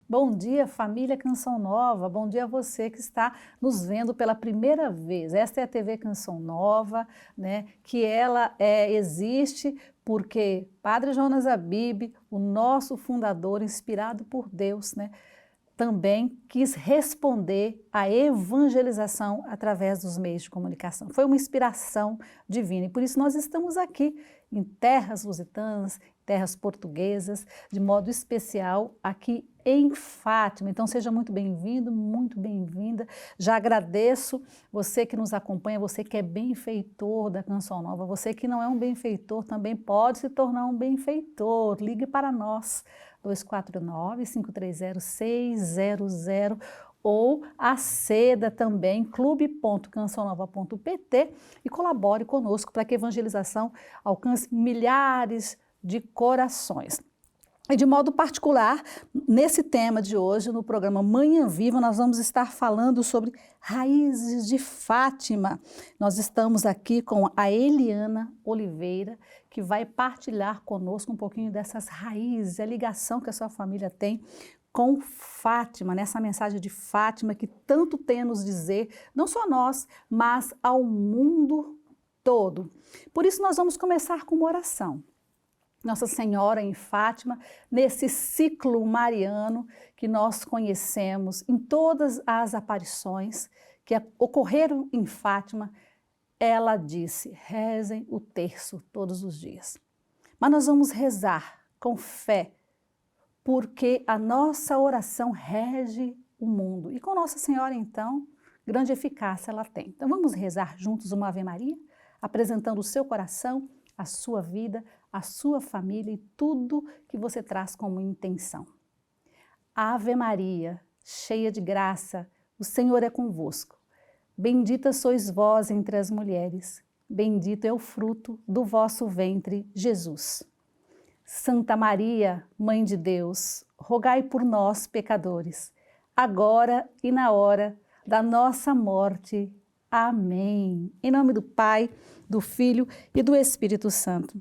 Bom dia, família Canção Nova. Bom dia a você que está nos vendo pela primeira vez. Esta é a TV Canção Nova, né? Que ela existe porque Padre Jonas Abib, o nosso fundador, inspirado por Deus, né? Também quis responder à evangelização através dos meios de comunicação. Foi uma inspiração divina e por isso nós estamos aqui em terras lusitanas, terras portuguesas, de modo especial aqui em Fátima. Então seja muito bem-vindo, muito bem-vinda. Já agradeço você que nos acompanha, você que é benfeitor da Canção Nova, você que não é um benfeitor também pode se tornar um benfeitor. Ligue para nós. 249-530-600 ou aceda também clube.cançãonova.pt e colabore conosco para que a evangelização alcance milhares de corações. E de modo particular, nesse tema de hoje, no programa Manhã Viva, nós vamos estar falando sobre raízes de Fátima. Nós estamos aqui com a Eliana Oliveira, que vai partilhar conosco um pouquinho dessas raízes, a ligação que a sua família tem com Fátima, nessa mensagem de Fátima que tanto tem a nos dizer, não só a nós, mas ao mundo todo. Por isso nós vamos começar com uma oração. Nossa Senhora em Fátima, nesse ciclo mariano que nós conhecemos em todas as aparições que ocorreram em Fátima, ela disse, rezem o terço todos os dias. Mas nós vamos rezar com fé, porque a nossa oração rege o mundo. E com Nossa Senhora, então, grande eficácia ela tem. Então vamos rezar juntos uma Ave Maria, apresentando o seu coração, a sua vida, a sua família e tudo que você traz como intenção. Ave Maria, cheia de graça, o Senhor é convosco. Bendita sois vós entre as mulheres, bendito é o fruto do vosso ventre, Jesus. Santa Maria, Mãe de Deus, rogai por nós, pecadores, agora e na hora da nossa morte. Amém. Em nome do Pai, do Filho e do Espírito Santo.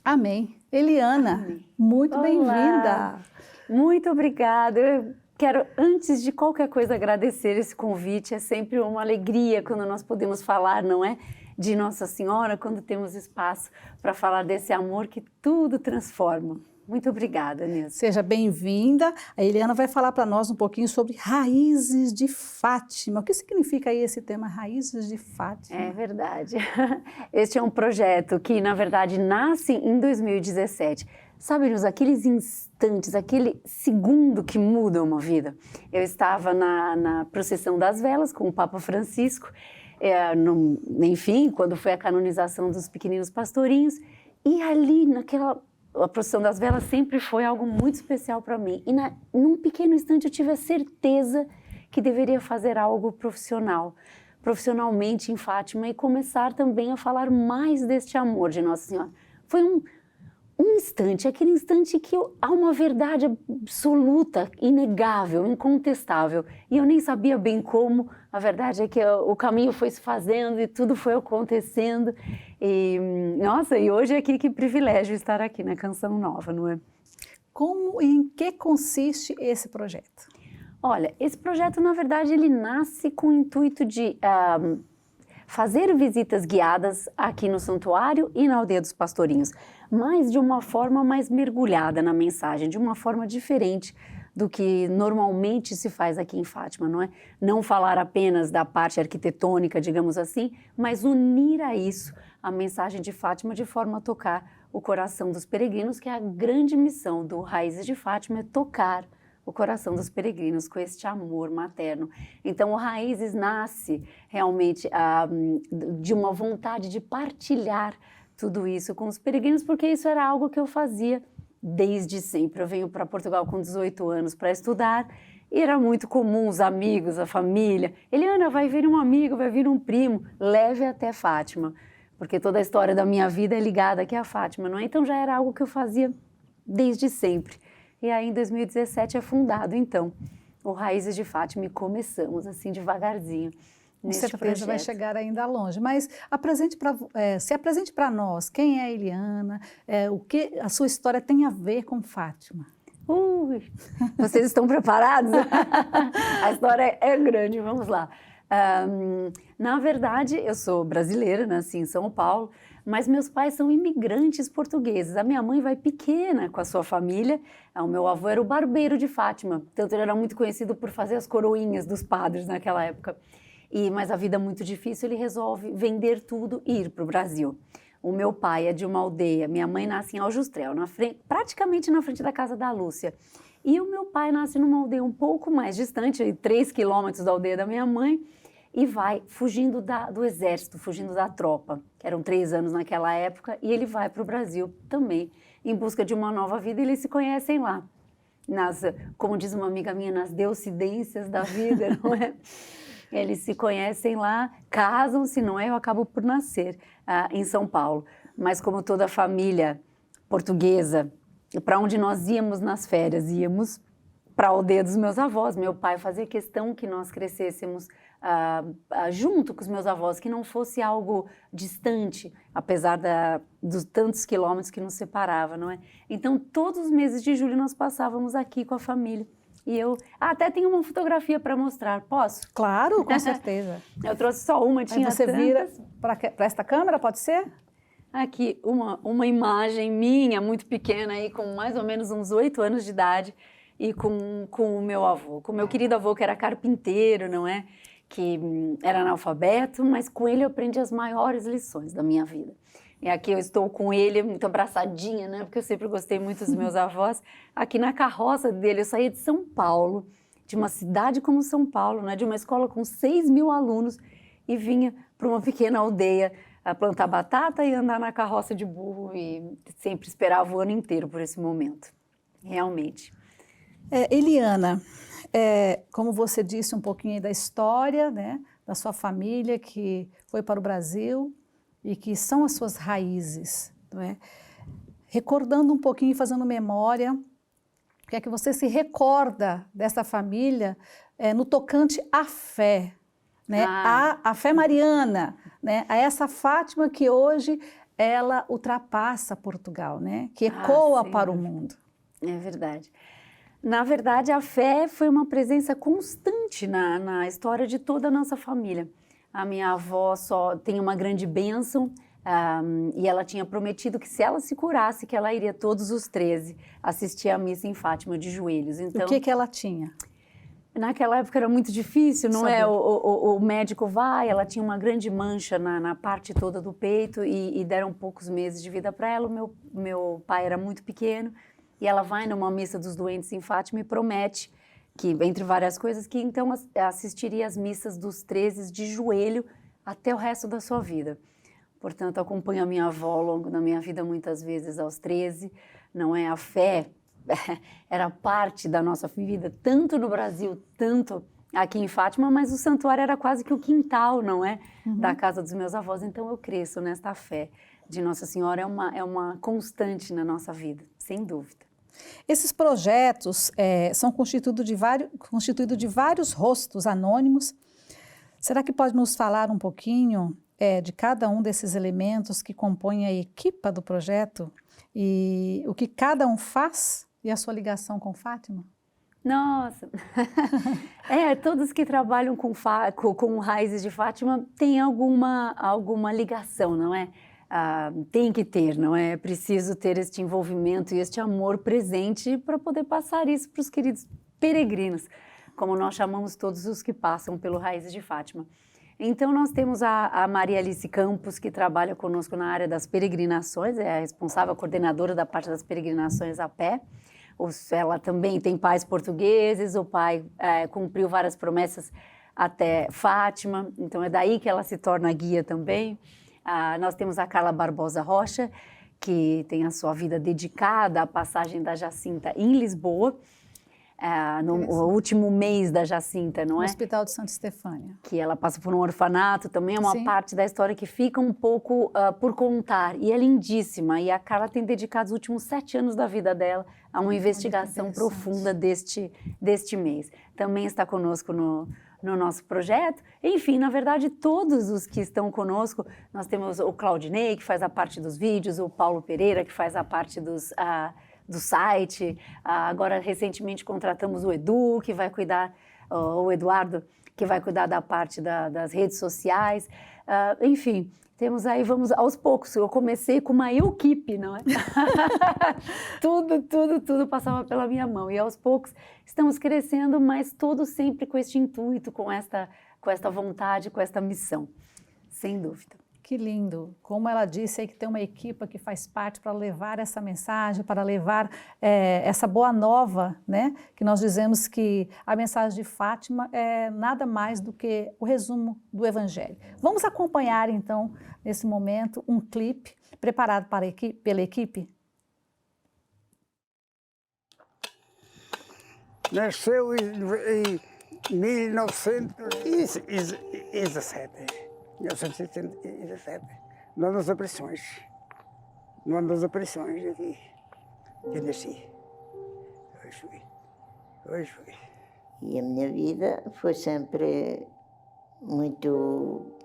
Amém. Eliana, amém. Muito bem-vinda. Muito obrigada. Eu quero, antes de qualquer coisa, agradecer esse convite. É sempre uma alegria quando nós podemos falar, não é? De Nossa Senhora, quando temos espaço para falar desse amor que tudo transforma. Muito obrigada, Nilson. Seja bem-vinda. A Eliana vai falar para nós um pouquinho sobre raízes de Fátima. O que significa aí esse tema, raízes de Fátima? É verdade. Este é um projeto que, na verdade, nasce em 2017. Sabe, Nilson, aqueles instantes, aquele segundo que muda uma vida. Eu estava na procissão das velas com o Papa Francisco, enfim, quando foi a canonização dos pequeninos pastorinhos, e ali a procissão das velas sempre foi algo muito especial para mim. E num pequeno instante eu tive a certeza que deveria fazer algo profissionalmente em Fátima e começar também a falar mais deste amor de Nossa Senhora. Foi um instante, aquele instante que há uma verdade absoluta, inegável, incontestável. E eu nem sabia bem como, a verdade é que o caminho foi se fazendo e tudo foi acontecendo. E, nossa, e hoje aqui que privilégio estar aqui na Canção Nova, não é? Como e em que consiste esse projeto? Olha, esse projeto, na verdade, ele nasce com o intuito de fazer visitas guiadas aqui no santuário e na Aldeia dos Pastorinhos, mas de uma forma mais mergulhada na mensagem, de uma forma diferente do que normalmente se faz aqui em Fátima, não é? Não falar apenas da parte arquitetônica, digamos assim, mas unir a isso a mensagem de Fátima de forma a tocar o coração dos peregrinos, que é a grande missão do Raízes de Fátima, é tocar o coração dos peregrinos com este amor materno. Então, o Raízes nasce realmente de uma vontade de partilhar tudo isso com os peregrinos, porque isso era algo que eu fazia desde sempre. Eu venho para Portugal com 18 anos para estudar e era muito comum os amigos, a família. Eliana, vai vir um amigo, vai vir um primo, leve até Fátima, porque toda a história da minha vida é ligada aqui a Fátima, não é? Então já era algo que eu fazia desde sempre. E aí em 2017 é fundado, então, o Raízes de Fátima e começamos assim devagarzinho. Com certeza vai chegar ainda longe, mas se apresente para nós, quem é a Eliana, o que a sua história tem a ver com Fátima? Vocês estão preparados? A história é grande, vamos lá. Na verdade, eu sou brasileira, nasci em São Paulo, mas meus pais são imigrantes portugueses. A minha mãe vai pequena com a sua família. O meu avô era o barbeiro de Fátima, tanto ele era muito conhecido por fazer as coroinhas dos padres naquela época. Mas a vida é muito difícil, ele resolve vender tudo e ir para o Brasil. O meu pai é de uma aldeia, minha mãe nasce em Aljustrel, praticamente na frente da casa da Lúcia. E o meu pai nasce numa aldeia um pouco mais distante, 3 quilômetros da aldeia da minha mãe, e vai fugindo do exército, fugindo da tropa. Eram 3 anos naquela época, e ele vai para o Brasil também, em busca de uma nova vida, e eles se conhecem lá. Como diz uma amiga minha, nas deucidências da vida, não é? Eles se conhecem lá, casam-se, não é? Eu acabo por nascer em São Paulo. Mas como toda família portuguesa, para onde nós íamos nas férias? Íamos para a aldeia dos meus avós. Meu pai fazia questão que nós crescêssemos junto com os meus avós, que não fosse algo distante, apesar dos tantos quilômetros que nos separava, não é? Então, todos os meses de julho nós passávamos aqui com a família. E eu até tenho uma fotografia para mostrar, posso? Claro, com certeza. Eu trouxe só uma, tinha aí você tantas. Vira para esta câmera, pode ser? Aqui, uma imagem minha, muito pequena, aí, com mais ou menos uns 8 anos de idade, e com o meu avô, com o meu querido avô, que era carpinteiro, não é? Que era analfabeto, mas com ele eu aprendi as maiores lições da minha vida. E aqui eu estou com ele, muito abraçadinha, né? Porque eu sempre gostei muito dos meus avós. Aqui na carroça dele, eu saía de São Paulo, de uma cidade como São Paulo, né? De uma escola com 6.000 alunos, e vinha para uma pequena aldeia a plantar batata e andar na carroça de burro, e sempre esperava o ano inteiro por esse momento, realmente. Eliana, como você disse um pouquinho aí da história, né? Da sua família que foi para o Brasil, e que são as suas raízes, não é? Recordando um pouquinho, fazendo memória, o que é que você se recorda dessa família no tocante à fé, né? A fé mariana, né? A essa Fátima que hoje ela ultrapassa Portugal, né? Que ecoa para o mundo. É verdade. Na verdade, a fé foi uma presença constante na história de toda a nossa família. A minha avó só tem uma grande bênção, e ela tinha prometido que se ela se curasse, que ela iria todos os 13 assistir à missa em Fátima de joelhos. Então, o que ela tinha? Naquela época era muito difícil, não é? O médico vai, ela tinha uma grande mancha na parte toda do peito, e deram poucos meses de vida para ela. O meu pai era muito pequeno, e ela vai numa missa dos doentes em Fátima e promete que, entre várias coisas, que então assistiria às missas dos 13 de joelho até o resto da sua vida. Portanto, acompanho a minha avó ao longo da minha vida muitas vezes aos 13, não é? A fé era parte da nossa vida, tanto no Brasil, tanto aqui em Fátima, mas o santuário era quase que o quintal, não é? Da casa dos meus avós. Então eu cresço nesta fé de Nossa Senhora, é uma constante na nossa vida, sem dúvida. Esses projetos são constituídos de vários rostos anônimos. Será que pode nos falar um pouquinho de cada um desses elementos que compõem a equipa do projeto e o que cada um faz e a sua ligação com Fátima? Nossa! Todos que trabalham com raízes de Fátima têm alguma ligação, não é? Tem que ter, não é? É preciso ter este envolvimento e este amor presente para poder passar isso para os queridos peregrinos, como nós chamamos todos os que passam pelo Raízes de Fátima. Então, nós temos a Maria Alice Campos, que trabalha conosco na área das peregrinações, é a responsável, a coordenadora da parte das peregrinações a pé. Ela também tem pais portugueses, o pai cumpriu várias promessas até Fátima, então é daí que ela se torna guia também. Nós temos a Carla Barbosa Rocha, que tem a sua vida dedicada à passagem da Jacinta em Lisboa, no último mês da Jacinta, não é? No Hospital de Santa Estefânia. Que ela passa por um orfanato, também é uma parte da história que fica um pouco por contar, e é lindíssima, e a Carla tem dedicado os últimos 7 anos da vida dela a uma investigação profunda deste mês. Também está conosco no nosso projeto. Enfim, na verdade, todos os que estão conosco, nós temos o Claudinei, que faz a parte dos vídeos, o Paulo Pereira, que faz a parte dos do site. Agora, recentemente, contratamos o Edu, que vai cuidar, o Eduardo, que vai cuidar da parte das redes sociais. Enfim, temos aí, vamos aos poucos. Eu comecei com uma equipe, não é? Tudo passava pela minha mão. E aos poucos estamos crescendo, mas todos sempre com este intuito, com esta vontade, com esta missão. Sem dúvida. Que lindo. Como ela disse, aí que tem uma equipe que faz parte para levar essa mensagem, para levar essa boa nova, né? Que nós dizemos que a mensagem de Fátima é nada mais do que o resumo do Evangelho. Vamos acompanhar, então, nesse momento, um clipe preparado pela equipe? Nasceu em 1917. 1917, no ano das aparições. No ano das aparições aqui, que eu nasci. Hoje fui. E a minha vida foi sempre muito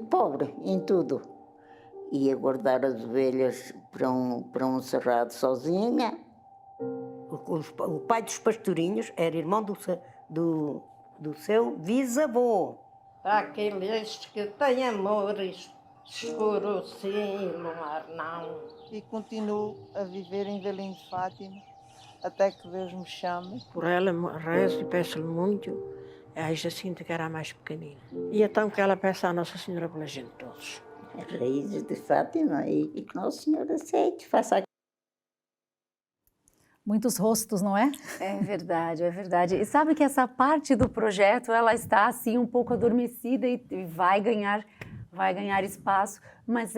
pobre em tudo. Ia guardar as ovelhas para um cerrado sozinha. O pai dos pastorinhos era irmão do seu bisavô. Aqueles que têm amores, escuro sim, luar não. E continuo a viver em Belém de Fátima, até que Deus me chame. Por ela rezo e peço-lhe muito, a Jacinta que era a mais pequenina. E então que ela peça à Nossa Senhora pela gente todos. As raízes de Fátima e que Nossa Senhora aceite, faça. Muitos rostos, não é? É verdade, é verdade. E sabe que essa parte do projeto, ela está assim um pouco adormecida e vai ganhar espaço, mas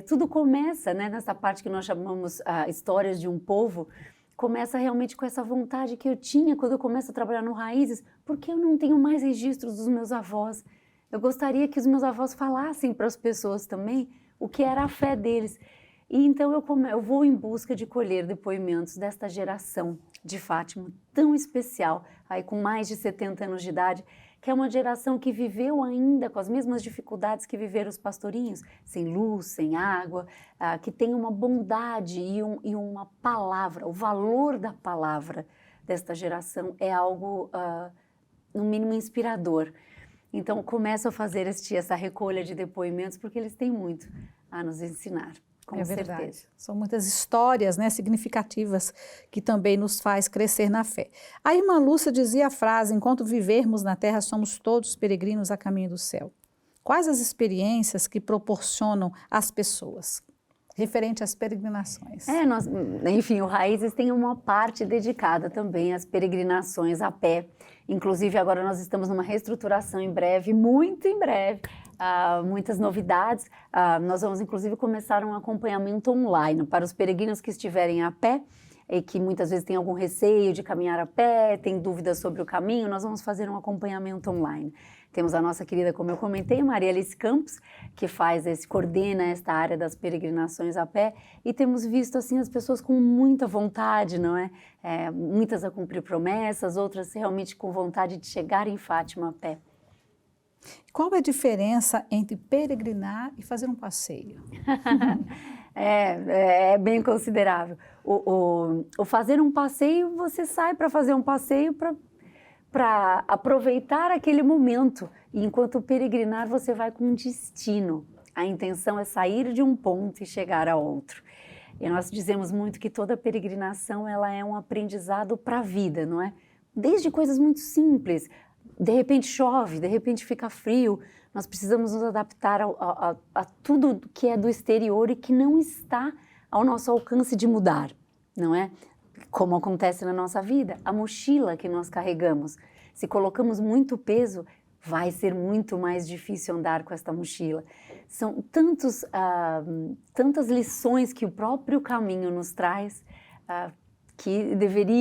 tudo começa, né, nessa parte que nós chamamos histórias de um povo, começa realmente com essa vontade que eu tinha quando eu começo a trabalhar no Raízes, porque eu não tenho mais registros dos meus avós. Eu gostaria que os meus avós falassem para as pessoas também o que era a fé deles. E então eu vou em busca de colher depoimentos desta geração de Fátima tão especial, aí com mais de 70 anos de idade, que é uma geração que viveu ainda com as mesmas dificuldades que viveram os pastorinhos, sem luz, sem água, que tem uma bondade e uma palavra, o valor da palavra desta geração é algo, no mínimo, inspirador. Então, começo a fazer essa recolha de depoimentos porque eles têm muito a nos ensinar. Com verdade. certeza. São muitas histórias, né, significativas que também nos faz crescer na fé. A irmã Lúcia dizia a frase: enquanto vivermos na terra, somos todos peregrinos a caminho do céu. Quais as experiências que proporcionam às pessoas, referente às peregrinações? Enfim, o Raízes tem uma parte dedicada também às peregrinações a pé. Inclusive, agora nós estamos numa reestruturação em breve, muito em breve, muitas novidades. Nós vamos, inclusive, começar um acompanhamento online para os peregrinos que estiverem a pé e que muitas vezes têm algum receio de caminhar a pé, têm dúvidas sobre o caminho. Nós vamos fazer um acompanhamento online. Temos a nossa querida, como eu comentei, Maria Alice Campos, que coordena esta área das peregrinações a pé, e temos visto assim as pessoas com muita vontade, não é? Muitas a cumprir promessas, outras realmente com vontade de chegar em Fátima a pé. Qual é a diferença entre peregrinar e fazer um passeio? É bem considerável. O fazer um passeio, você sai para fazer um passeio para aproveitar aquele momento. E enquanto peregrinar, você vai com um destino. A intenção é sair de um ponto e chegar a outro. E nós dizemos muito que toda peregrinação ela é um aprendizado para a vida, não é? Desde coisas muito simples. De repente chove, de repente fica frio. Nós precisamos nos adaptar a tudo que é do exterior e que não está ao nosso alcance de mudar, não é? Como acontece na nossa vida, a mochila que nós carregamos. Se colocamos muito peso, vai ser muito mais difícil andar com esta mochila. São tantas lições que o próprio caminho nos traz, que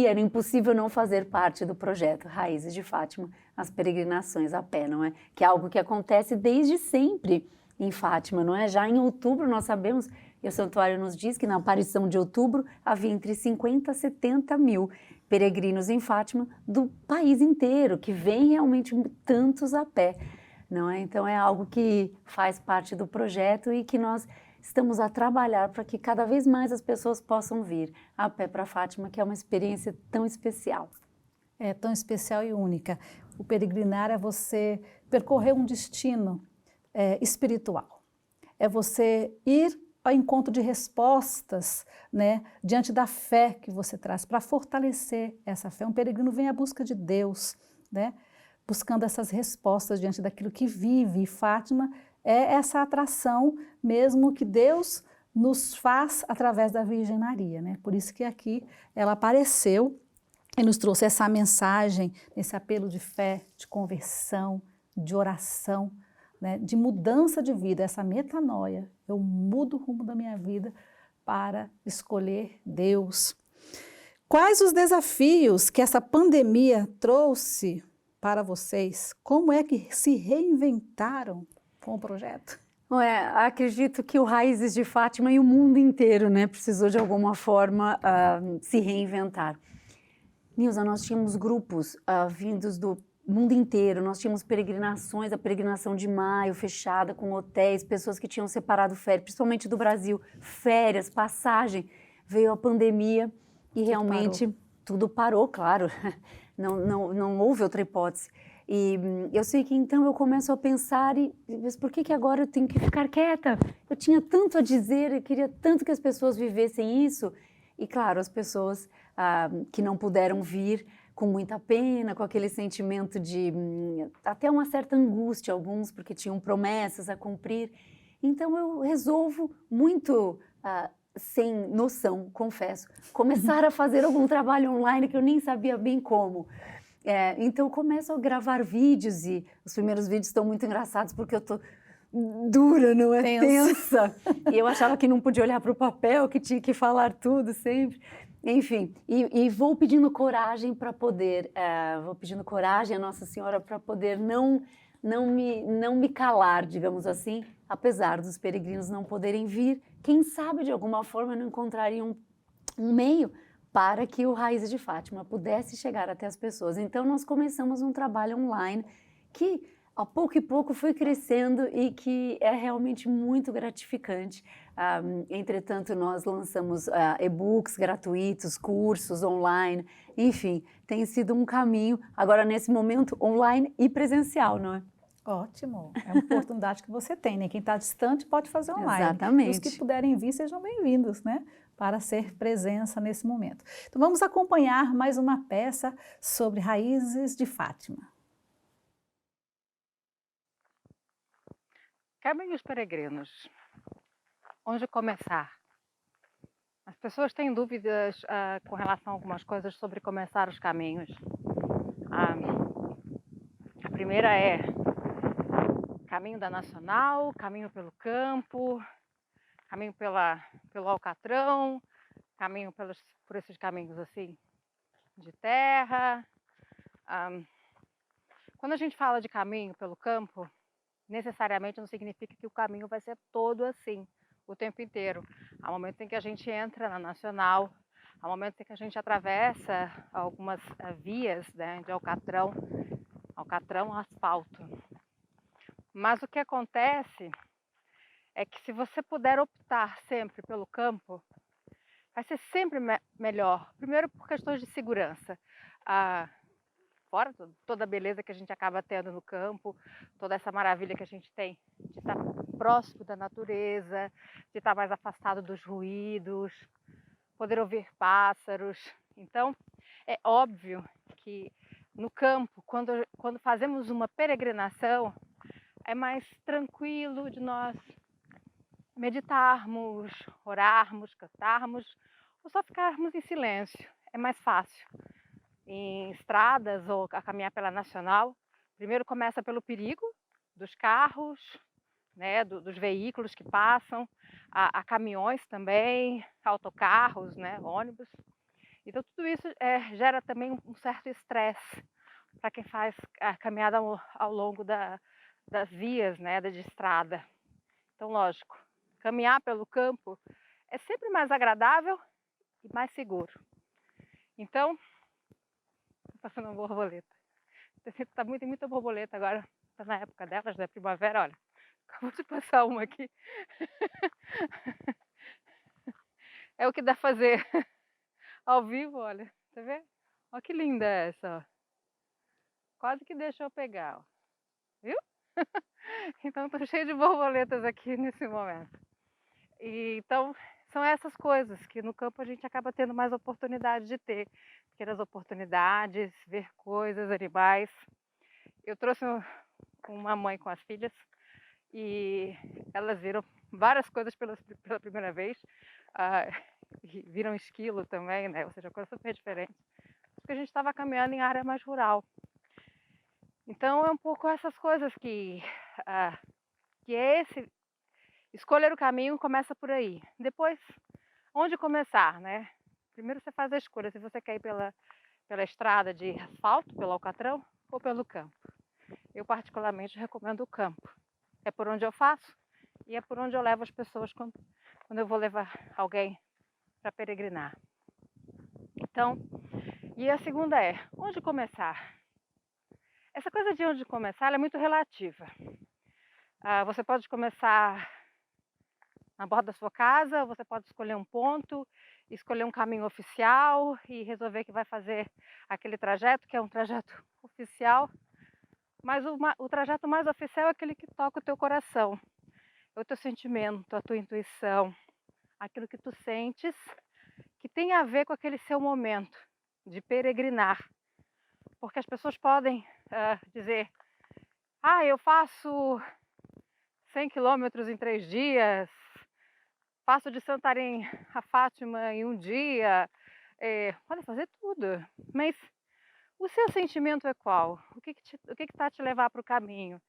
era impossível não fazer parte do projeto Raízes de Fátima, as peregrinações a pé, não é? Que é algo que acontece desde sempre em Fátima, não é? Já em outubro nós sabemos, e o santuário nos diz que na aparição de outubro havia entre 50 a 70 mil peregrinos em Fátima do país inteiro, que vêm realmente tantos a pé, não é? Então é algo que faz parte do projeto e que nós estamos a trabalhar para que cada vez mais as pessoas possam vir a pé para Fátima, que é uma experiência tão especial. É tão especial e única. O peregrinar é você percorrer um destino espiritual. É você ir ao encontro de respostas, né, diante da fé que você traz, para fortalecer essa fé. Um peregrino vem à busca de Deus, né, buscando essas respostas diante daquilo que vive. E Fátima é essa atração mesmo que Deus nos faz através da Virgem Maria, né? Por isso que aqui ela apareceu e nos trouxe essa mensagem, esse apelo de fé, de conversão, de oração, né, de mudança de vida, essa metanoia. Eu mudo o rumo da minha vida para escolher Deus. Quais os desafios que essa pandemia trouxe para vocês? Como é que se reinventaram com o projeto? Acredito que o Raízes de Fátima e o mundo inteiro, né, precisou de alguma forma se reinventar. Nilza, nós tínhamos grupos vindos do mundo inteiro, nós tínhamos peregrinações, a peregrinação de maio fechada com hotéis, pessoas que tinham separado férias, principalmente do Brasil, férias, passagem, veio a pandemia e realmente tudo parou, claro, não houve outra hipótese. E eu sei que então eu começo a pensar, mas por que agora eu tenho que ficar quieta? Eu tinha tanto a dizer, eu queria tanto que as pessoas vivessem isso. E claro, as pessoas que não puderam vir com muita pena, com aquele sentimento de até uma certa angústia, alguns porque tinham promessas a cumprir. Então eu resolvo muito sem noção, confesso, começar a fazer algum trabalho online que eu nem sabia bem como. Então eu começo a gravar vídeos e os primeiros vídeos estão muito engraçados porque eu tô dura, não é? Tensa. E eu achava que não podia olhar para o papel, que tinha que falar tudo sempre. Enfim, e vou pedindo coragem para poder, vou pedindo coragem a Nossa Senhora para poder não me calar, digamos assim, apesar dos peregrinos não poderem vir, quem sabe de alguma forma não encontrariam um meio para que o Raízes de Fátima pudesse chegar até as pessoas. Então nós começamos um trabalho online que a pouco e pouco foi crescendo e que é realmente muito gratificante. Entretanto, nós lançamos e-books gratuitos, cursos online, enfim, tem sido um caminho, agora nesse momento, online e presencial, não é? Ótimo, é uma oportunidade que você tem, né? Quem está distante pode fazer online. Exatamente. E os que puderem vir, sejam bem-vindos, né? Para ser presença nesse momento. Então vamos acompanhar mais uma peça sobre Raízes de Fátima. Caminhos peregrinos. Onde começar? As pessoas têm dúvidas com relação a algumas coisas sobre começar os caminhos. A primeira é caminho da Nacional, caminho pelo campo, caminho pelo Alcatrão, caminho por esses caminhos assim de terra. Quando a gente fala de caminho pelo campo, necessariamente não significa que o caminho vai ser todo assim, o tempo inteiro. Há momentos em que a gente entra na Nacional, há momentos em que a gente atravessa algumas vias, né, de Alcatrão asfalto. Mas o que acontece é que se você puder optar sempre pelo campo, vai ser sempre melhor. Primeiro por questões de segurança. Fora toda a beleza que a gente acaba tendo no campo, toda essa maravilha que a gente tem de estar próximo da natureza, de estar mais afastado dos ruídos, poder ouvir pássaros. Então, é óbvio que no campo, quando fazemos uma peregrinação, é mais tranquilo de nós meditarmos, orarmos, cantarmos, ou só ficarmos em silêncio. É mais fácil. Em estradas ou a caminhar pela Nacional, primeiro começa pelo perigo dos carros, né, dos veículos que passam, a caminhões também, autocarros, né, ônibus. Então tudo isso gera também um certo estresse para quem faz a caminhada ao longo das vias, né, de estrada. Então, lógico, caminhar pelo campo é sempre mais agradável e mais seguro. Então, passando uma borboleta. Tem muita borboleta agora, está na época delas, da primavera, olha. Acabou de passar uma aqui. É o que dá pra fazer ao vivo, olha. Tá vendo? Olha que linda essa, ó. Quase que deixa eu pegar, ó. Viu? Então tô cheio de borboletas aqui nesse momento. E, então, são essas coisas que no campo a gente acaba tendo mais oportunidade de ter. Pequenas oportunidades, ver coisas, animais. Eu trouxe uma mãe com as filhas e elas viram várias coisas pela primeira vez. E viram esquilo também, né? Ou seja, coisa super diferente. Porque a gente estava caminhando em área mais rural. Então é um pouco essas coisas que é esse. Escolher o caminho começa por aí. Depois, onde começar, né? Primeiro você faz a escolha, se você quer ir pela estrada de asfalto, pelo Alcatrão, ou pelo campo. Eu particularmente recomendo o campo. É por onde eu faço e é por onde eu levo as pessoas quando eu vou levar alguém para peregrinar. Então, e a segunda é, onde começar? Essa coisa de onde começar ela é muito relativa. Você pode começar na borda da sua casa, você pode escolher um ponto, escolher um caminho oficial e resolver que vai fazer aquele trajeto, que é um trajeto oficial. Mas o trajeto mais oficial é aquele que toca o teu coração, é o teu sentimento, a tua intuição, aquilo que tu sentes, que tem a ver com aquele seu momento de peregrinar. Porque as pessoas podem dizer, eu faço 100 quilômetros em 3 dias, faço de Santarém a Fátima em 1 dia, podem fazer tudo, mas o seu sentimento é qual? O que está te levar para o caminho?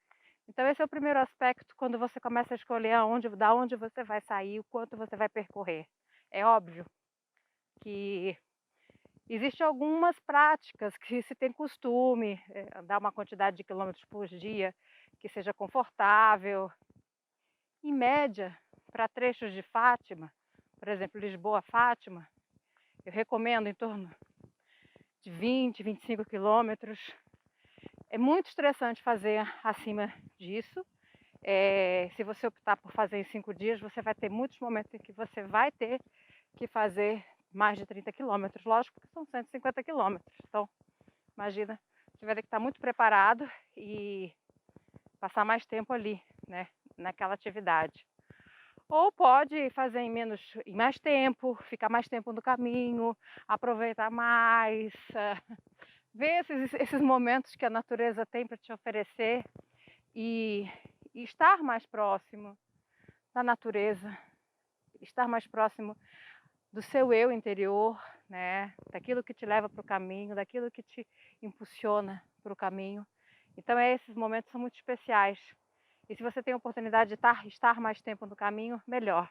Então esse é o primeiro aspecto quando você começa a escolher da onde você vai sair, o quanto você vai percorrer. É óbvio que existem algumas práticas que se tem costume, andar uma quantidade de quilômetros por dia que seja confortável. Em média, para trechos de Fátima, por exemplo, Lisboa-Fátima, eu recomendo em torno de 20, 25 quilômetros. É muito estressante fazer acima disso. Se você optar por fazer em 5 dias, você vai ter muitos momentos em que você vai ter que fazer mais de 30 quilômetros. Lógico que são 150 quilômetros. Então, imagina, você vai ter que estar muito preparado e passar mais tempo ali, né, naquela atividade. Ou pode fazer em mais tempo, ficar mais tempo no caminho, aproveitar mais, ver esses momentos que a natureza tem para te oferecer e estar mais próximo da natureza, estar mais próximo do seu eu interior, né? Daquilo que te leva para o caminho, daquilo que te impulsiona para o caminho. Então esses momentos são muito especiais. E se você tem a oportunidade de estar mais tempo no caminho, melhor.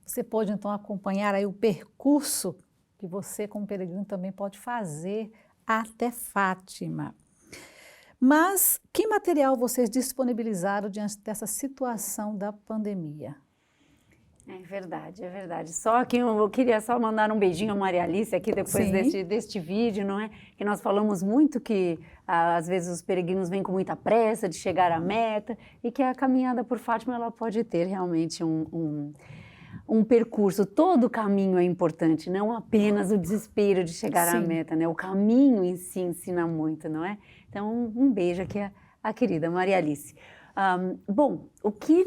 Você pode então acompanhar aí o percurso que você como peregrino também pode fazer até Fátima. Mas que material vocês disponibilizaram diante dessa situação da pandemia? É verdade, é verdade. Só que eu queria só mandar um beijinho a Maria Alice aqui depois deste vídeo, não é? Que nós falamos muito que às vezes os peregrinos vêm com muita pressa de chegar à meta e que a caminhada por Fátima ela pode ter realmente um percurso. Todo o caminho é importante, não apenas o desespero de chegar à meta, né? O caminho em si ensina muito, não é? Então um beijo aqui à querida Maria Alice. Bom, o que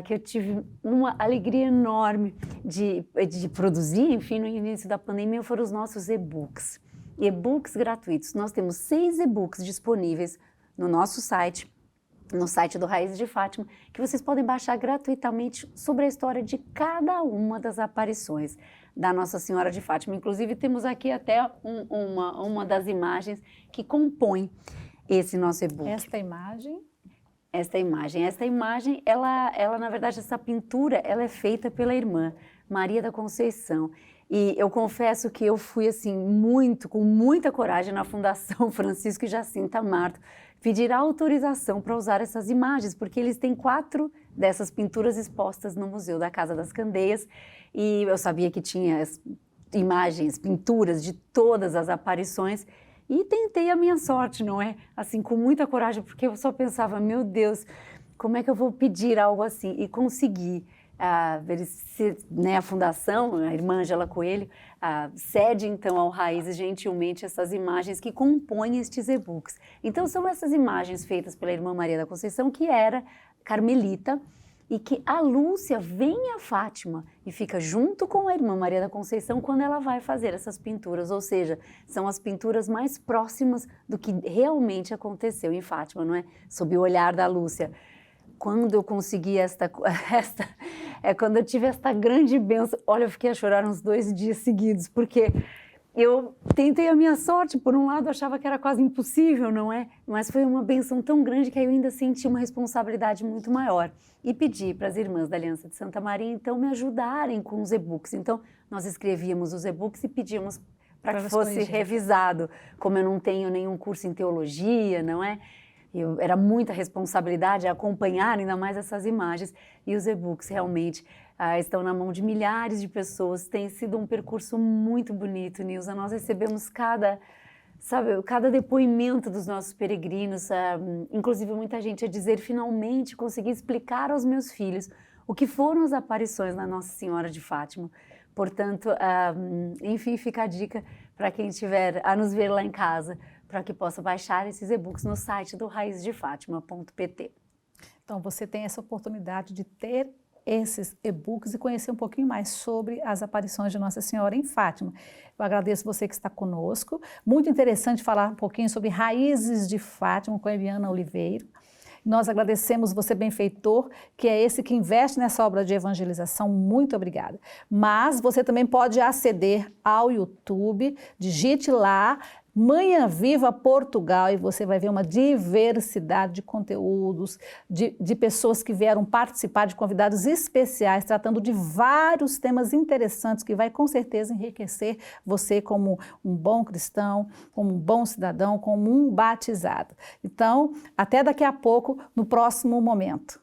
que eu tive uma alegria enorme de produzir, enfim, no início da pandemia, foram os nossos e-books. E-books gratuitos. Nós temos 6 e-books disponíveis no nosso site, no site do Raízes de Fátima, que vocês podem baixar gratuitamente sobre a história de cada uma das aparições da Nossa Senhora de Fátima. Inclusive, temos aqui até uma das imagens que compõe esse nosso e-book. Esta imagem, ela na verdade, essa pintura, ela é feita pela irmã Maria da Conceição. E eu confesso que eu fui, assim, com muita coragem na Fundação Francisco e Jacinta Marto, pedir autorização para usar essas imagens, porque eles têm 4 dessas pinturas expostas no Museu da Casa das Candeias, e eu sabia que tinha imagens, pinturas de todas as aparições, e tentei a minha sorte, não é? Assim, com muita coragem, porque eu só pensava, meu Deus, como é que eu vou pedir algo assim? E consegui. Né, a fundação, a irmã Angela Coelho, cede então ao Raízes gentilmente essas imagens que compõem estes e-books. Então são essas imagens feitas pela irmã Maria da Conceição, que era carmelita, e que a Lúcia vem a Fátima e fica junto com a irmã Maria da Conceição quando ela vai fazer essas pinturas, ou seja, são as pinturas mais próximas do que realmente aconteceu em Fátima, não é? Sob o olhar da Lúcia. Quando eu consegui quando eu tive esta grande bênção, olha, eu fiquei a chorar uns 2 dias seguidos, porque eu tentei a minha sorte, por um lado achava que era quase impossível, não é? Mas foi uma bênção tão grande que eu ainda senti uma responsabilidade muito maior. E pedi para as irmãs da Aliança de Santa Maria, então, me ajudarem com os e-books. Então, nós escrevíamos os e-books e pedíamos para que fosse revisado. Como eu não tenho nenhum curso em teologia, não é? Era muita responsabilidade acompanhar ainda mais essas imagens, e os e-books realmente estão na mão de milhares de pessoas. Tem sido um percurso muito bonito, Nilza. Nós recebemos cada depoimento dos nossos peregrinos, inclusive muita gente a dizer: finalmente consegui explicar aos meus filhos o que foram as aparições da Nossa Senhora de Fátima. Portanto, enfim, fica a dica para quem estiver a nos ver lá em casa, para que possa baixar esses e-books no site do raizesdefatima.pt. Então, você tem essa oportunidade de ter esses e-books e conhecer um pouquinho mais sobre as aparições de Nossa Senhora em Fátima. Eu agradeço você que está conosco. Muito interessante falar um pouquinho sobre Raízes de Fátima com a Eliana Oliveira. Nós agradecemos você, benfeitor, que é esse que investe nessa obra de evangelização. Muito obrigada. Mas você também pode aceder ao YouTube, digite lá Manhã Viva Portugal, e você vai ver uma diversidade de conteúdos, de pessoas que vieram participar, de convidados especiais, tratando de vários temas interessantes que vai com certeza enriquecer você como um bom cristão, como um bom cidadão, como um batizado. Então, até daqui a pouco, no próximo momento.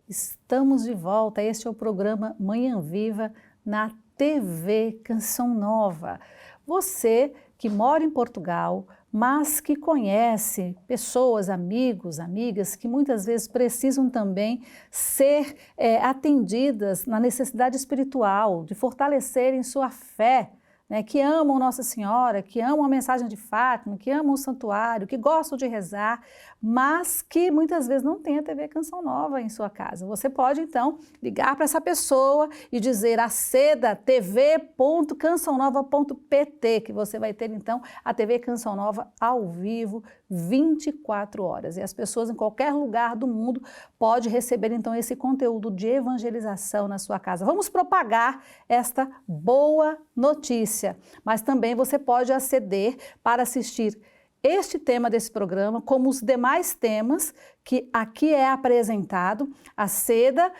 Estamos de volta, este é o programa Manhã Viva na TV Canção Nova. Você que mora em Portugal, mas que conhece pessoas, amigos, amigas, que muitas vezes precisam também ser atendidas na necessidade espiritual, de fortalecerem sua fé, né, que amam Nossa Senhora, que amam a mensagem de Fátima, que amam o santuário, que gostam de rezar, mas que muitas vezes não tem a TV Canção Nova em sua casa. Você pode, então, ligar para essa pessoa e dizer: aceda tv.cançãonova.pt, que você vai ter, então, a TV Canção Nova ao vivo, 24 horas. E as pessoas em qualquer lugar do mundo podem receber, então, esse conteúdo de evangelização na sua casa. Vamos propagar esta boa notícia, mas também você pode aceder para assistir este tema desse programa, como os demais temas que aqui é apresentado. Aceda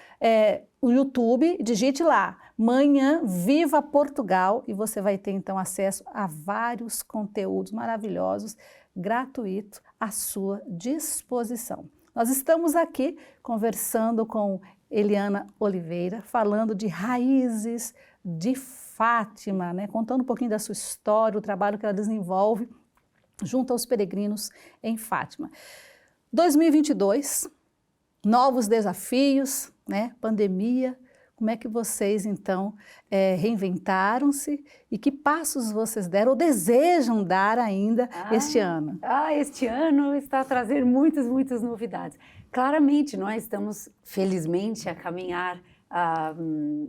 no YouTube, digite lá, Manhã Viva Portugal, e você vai ter então acesso a vários conteúdos maravilhosos, gratuitos, à sua disposição. Nós estamos aqui conversando com Eliana Oliveira, falando de Raízes de Fátima, né? Contando um pouquinho da sua história, o trabalho que ela desenvolve junto aos peregrinos em Fátima. 2022, novos desafios, né? Pandemia. Como é que vocês, então, reinventaram-se e que passos vocês deram ou desejam dar ainda este ano? Este ano está a trazer muitas novidades. Claramente, nós estamos, felizmente, a caminhar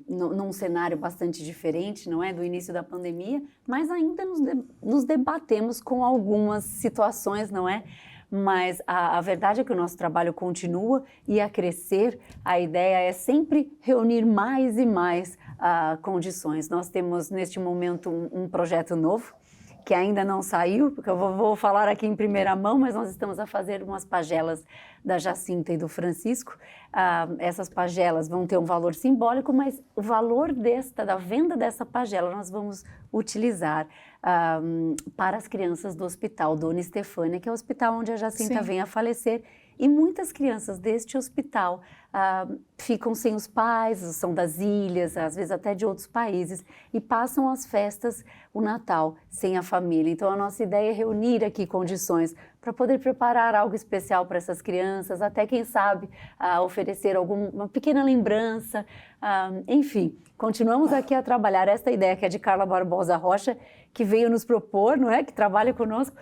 num cenário bastante diferente, não é, do início da pandemia, mas ainda nos debatemos com algumas situações, não é? Mas a verdade é que o nosso trabalho continua e a crescer. A ideia é sempre reunir mais e mais condições. Nós temos, neste momento, um projeto novo, que ainda não saiu, porque eu vou falar aqui em primeira mão, mas nós estamos a fazer umas pagelas da Jacinta e do Francisco. Essas pagelas vão ter um valor simbólico, mas o valor da venda dessa pagela nós vamos utilizar para as crianças do Hospital Dona Estefânia, que é o hospital onde a Jacinta vem a falecer. E muitas crianças deste hospital ficam sem os pais, são das ilhas, às vezes até de outros países, e passam as festas, o Natal, sem a família. Então a nossa ideia é reunir aqui condições para poder preparar algo especial para essas crianças, até quem sabe oferecer uma pequena lembrança, enfim. Continuamos aqui a trabalhar esta ideia que é de Carla Barbosa Rocha, que veio nos propor, não é? Que trabalha conosco,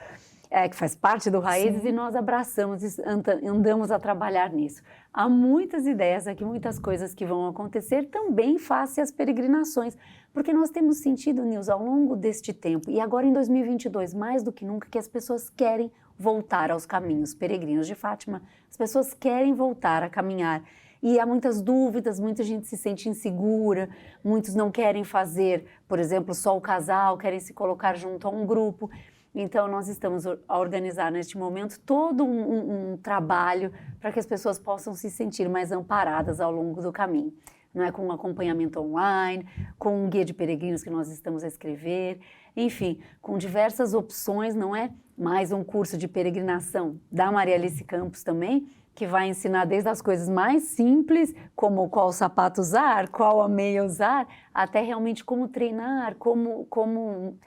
que faz parte do Raízes. Sim. E nós abraçamos e andamos a trabalhar nisso. Há muitas ideias aqui, muitas coisas que vão acontecer também face às peregrinações, porque nós temos sentido, Nilza, ao longo deste tempo, e agora em 2022, mais do que nunca, que as pessoas querem voltar aos caminhos peregrinos de Fátima, as pessoas querem voltar a caminhar. E há muitas dúvidas, muita gente se sente insegura, muitos não querem fazer, por exemplo, só o casal, querem se colocar junto a um grupo. Então, nós estamos a organizar neste momento todo um trabalho para que as pessoas possam se sentir mais amparadas ao longo do caminho. Não é? Com um acompanhamento online, com um guia de peregrinos que nós estamos a escrever, enfim, com diversas opções, não é? Mais um curso de peregrinação da Maria Alice Campos também, que vai ensinar desde as coisas mais simples, como qual sapato usar, qual a meia usar, até realmente como treinar, como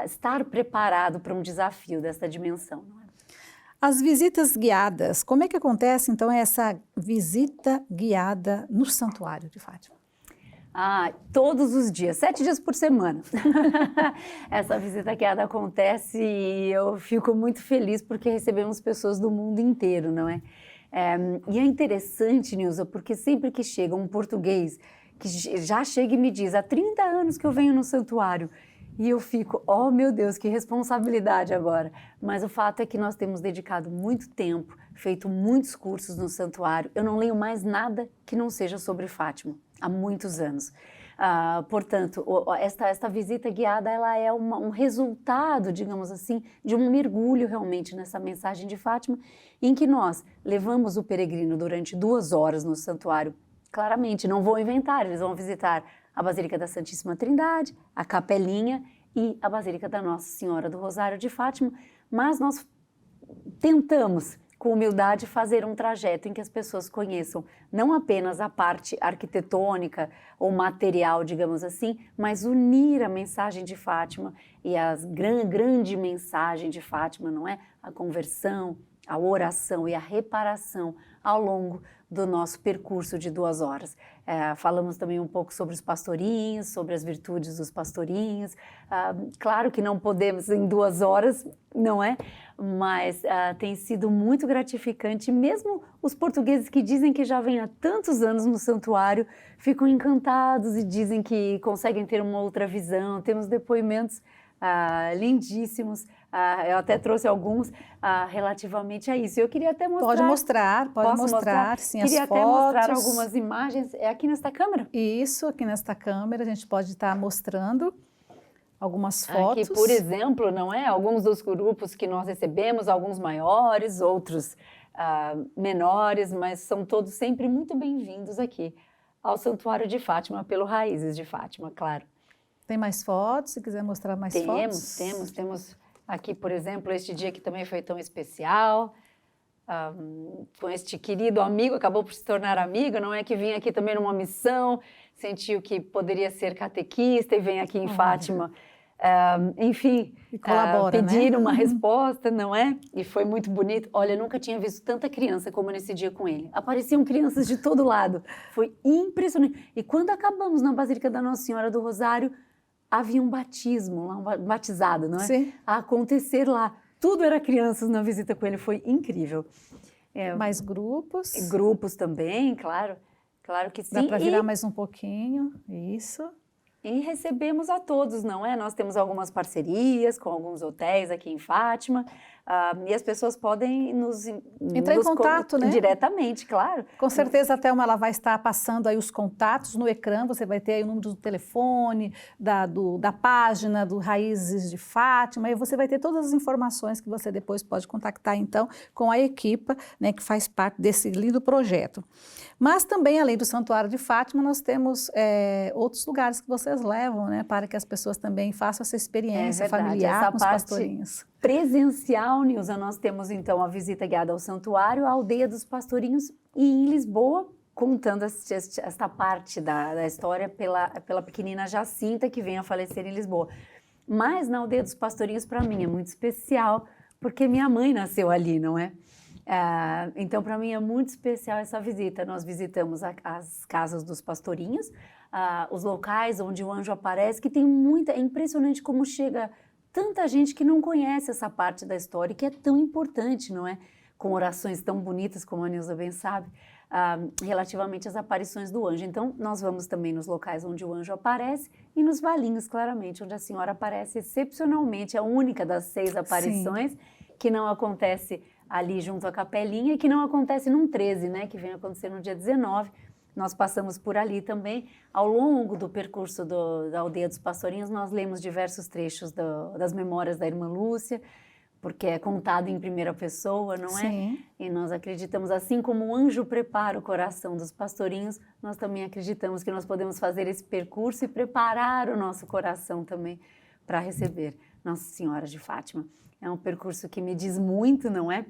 estar preparado para um desafio dessa dimensão. Não é? As visitas guiadas, como é que acontece então essa visita guiada no Santuário de Fátima? Todos os dias, 7 dias por semana. Essa visita guiada acontece e eu fico muito feliz porque recebemos pessoas do mundo inteiro, não é? E é interessante, Nilza, porque sempre que chega um português que já chega e me diz, há 30 anos que eu venho no santuário, e eu fico, oh meu Deus, que responsabilidade agora. Mas o fato é que nós temos dedicado muito tempo, feito muitos cursos no santuário. Eu não leio mais nada que não seja sobre Fátima, há muitos anos. Portanto, esta visita guiada, ela é um resultado, digamos assim, de um mergulho realmente nessa mensagem de Fátima, em que nós levamos o peregrino durante 2 horas no santuário. Claramente, não vou inventar, eles vão visitar a Basílica da Santíssima Trindade, a Capelinha e a Basílica da Nossa Senhora do Rosário de Fátima, mas nós tentamos, com humildade, fazer um trajeto em que as pessoas conheçam não apenas a parte arquitetônica ou material, digamos assim, mas unir a mensagem de Fátima e a grande mensagem de Fátima, não é? A conversão, a oração e a reparação ao longo do nosso percurso de 2 horas. Falamos também um pouco sobre os pastorinhos, sobre as virtudes dos pastorinhos. Claro que não podemos em 2 horas, não é? Mas tem sido muito gratificante. Mesmo os portugueses que dizem que já vêm há tantos anos no santuário, ficam encantados e dizem que conseguem ter uma outra visão. Temos depoimentos lindíssimos. Eu até trouxe alguns relativamente a isso. Eu queria até mostrar... Pode mostrar, sim, as fotos. Queria até mostrar algumas imagens. É aqui nesta câmera? Isso, aqui nesta câmera a gente pode estar mostrando algumas fotos. Aqui, por exemplo, não é? Alguns dos grupos que nós recebemos, alguns maiores, outros menores, mas são todos sempre muito bem-vindos aqui ao Santuário de Fátima, pelo Raízes de Fátima, claro. Tem mais fotos, se quiser mostrar mais fotos? Temos aqui, por exemplo, este dia que também foi tão especial, com este querido amigo, acabou por se tornar amigo, não é? Que vinha aqui também numa missão, sentiu que poderia ser catequista e vem aqui em Fátima, enfim, pedir, né? Uma resposta, não é? E foi muito bonito. Olha, eu nunca tinha visto tanta criança como nesse dia com ele. Apareciam crianças de todo lado. Foi impressionante. E quando acabamos na Basílica da Nossa Senhora do Rosário, havia um batismo, um batizado, não é? Sim. A acontecer lá. Tudo era crianças na visita com ele, foi incrível. Mais grupos? Grupos também, claro. Claro que sim. Dá para virar mais um pouquinho, isso. E recebemos a todos, não é? Nós temos algumas parcerias com alguns hotéis aqui em Fátima, e as pessoas podem entrar em contato, né? Diretamente, claro. Com certeza a Thelma ela vai estar passando aí os contatos no ecrã, você vai ter aí o número do telefone, da página do Raízes de Fátima, e você vai ter todas as informações que você depois pode contactar então com a equipa, né, que faz parte desse lindo projeto. Mas também, além do Santuário de Fátima, nós temos outros lugares que vocês levam, né, para que as pessoas também façam essa experiência familiar com os pastorinhos. Presencial Nilza, nós temos então a visita guiada ao santuário, a aldeia dos pastorinhos e em Lisboa, contando esta parte da história pela pequenina Jacinta, que vem a falecer em Lisboa. Mas na aldeia dos pastorinhos, para mim, é muito especial, porque minha mãe nasceu ali, não é? Então, para mim, é muito especial essa visita. Nós visitamos as casas dos pastorinhos, os locais onde o anjo aparece, que tem muita... É impressionante como chega tanta gente que não conhece essa parte da história, que é tão importante, não é? Com orações tão bonitas, como a Nilza bem sabe, relativamente às aparições do anjo. Então, nós vamos também nos locais onde o anjo aparece e nos valinhos, claramente, onde a senhora aparece excepcionalmente, a única das 6 aparições, sim, que não acontece ali junto à capelinha e que não acontece num 13, né, que vem acontecer no dia 19. Nós passamos por ali também. Ao longo do percurso da Aldeia dos Pastorinhos, nós lemos diversos trechos das memórias da irmã Lúcia, porque é contado em primeira pessoa, não é? Sim. E nós acreditamos, assim como o anjo prepara o coração dos pastorinhos, nós também acreditamos que nós podemos fazer esse percurso e preparar o nosso coração também para receber Nossa Senhora de Fátima. É um percurso que me diz muito, não é?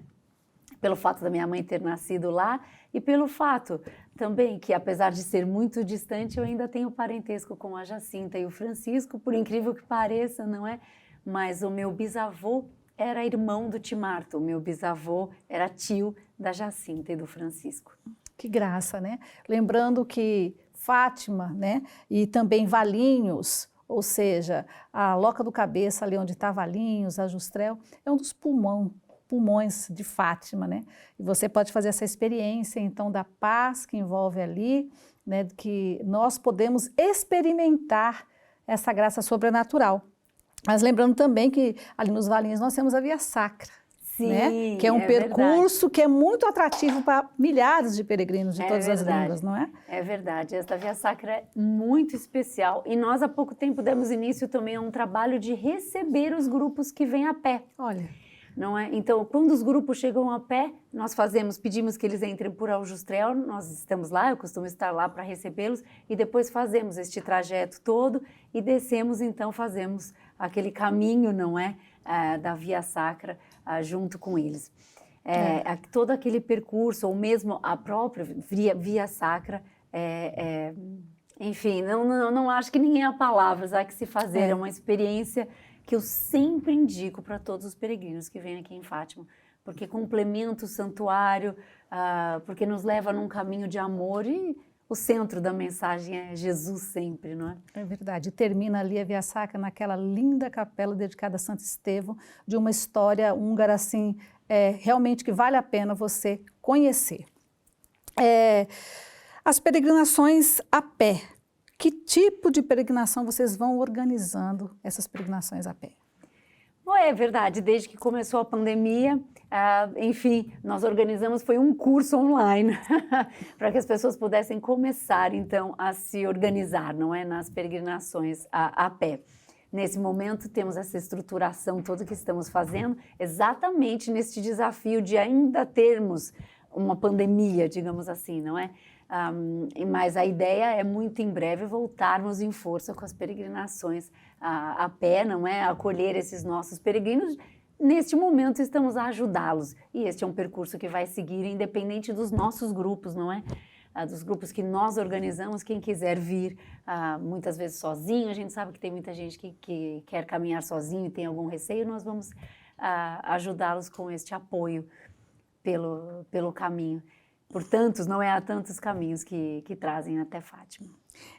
Pelo fato da minha mãe ter nascido lá e pelo fato também que, apesar de ser muito distante, eu ainda tenho parentesco com a Jacinta e o Francisco, por incrível que pareça, não é? Mas o meu bisavô era irmão do Timarto, o meu bisavô era tio da Jacinta e do Francisco. Que graça, né? Lembrando que Fátima, né, e também Valinhos, ou seja, a Loca do Cabeça, ali onde está Valinhos, a Justrel, é um dos pulmões de Fátima, né? E você pode fazer essa experiência, então, da paz que envolve ali, né, que nós podemos experimentar essa graça sobrenatural. Mas lembrando também que ali nos Valinhos nós temos a Via Sacra, sim, né? Que é um percurso que é muito atrativo para milhares de peregrinos de todas as línguas, não é? É verdade, esta Via Sacra é muito especial e nós há pouco tempo demos início também a um trabalho de receber os grupos que vêm a pé. Olha. Não é? Então, quando os grupos chegam a pé, nós pedimos que eles entrem por Aljustrel, nós estamos lá, eu costumo estar lá para recebê-los, e depois fazemos este trajeto todo e descemos, então fazemos aquele caminho, não é? Da Via Sacra junto com eles. Todo aquele percurso, ou mesmo a própria Via Sacra, enfim, não acho que ninguém há palavras, há que se fazer, é uma experiência que eu sempre indico para todos os peregrinos que vêm aqui em Fátima, porque complementa o santuário, porque nos leva num caminho de amor e o centro da mensagem é Jesus sempre, não é? É verdade. Termina ali a Via Sacra naquela linda capela dedicada a Santo Estevão, de uma história húngara assim, realmente que vale a pena você conhecer. As peregrinações a pé. Que tipo de peregrinação vocês vão organizando essas peregrinações a pé? Bom, é verdade, desde que começou a pandemia, enfim, nós organizamos, foi um curso online, para que as pessoas pudessem começar, então, a se organizar, não é, nas peregrinações a pé. Nesse momento, temos essa estruturação toda que estamos fazendo, exatamente neste desafio de ainda termos uma pandemia, digamos assim, não é? Mas a ideia é muito em breve voltarmos em força com as peregrinações a pé, não é? Acolher esses nossos peregrinos. Neste momento estamos a ajudá-los e este é um percurso que vai seguir independente dos nossos grupos, não é? Dos grupos que nós organizamos, quem quiser vir, muitas vezes sozinho, a gente sabe que tem muita gente que quer caminhar sozinho e tem algum receio, nós vamos ajudá-los com este apoio pelo caminho. Por tantos, não é há tantos caminhos que trazem até Fátima.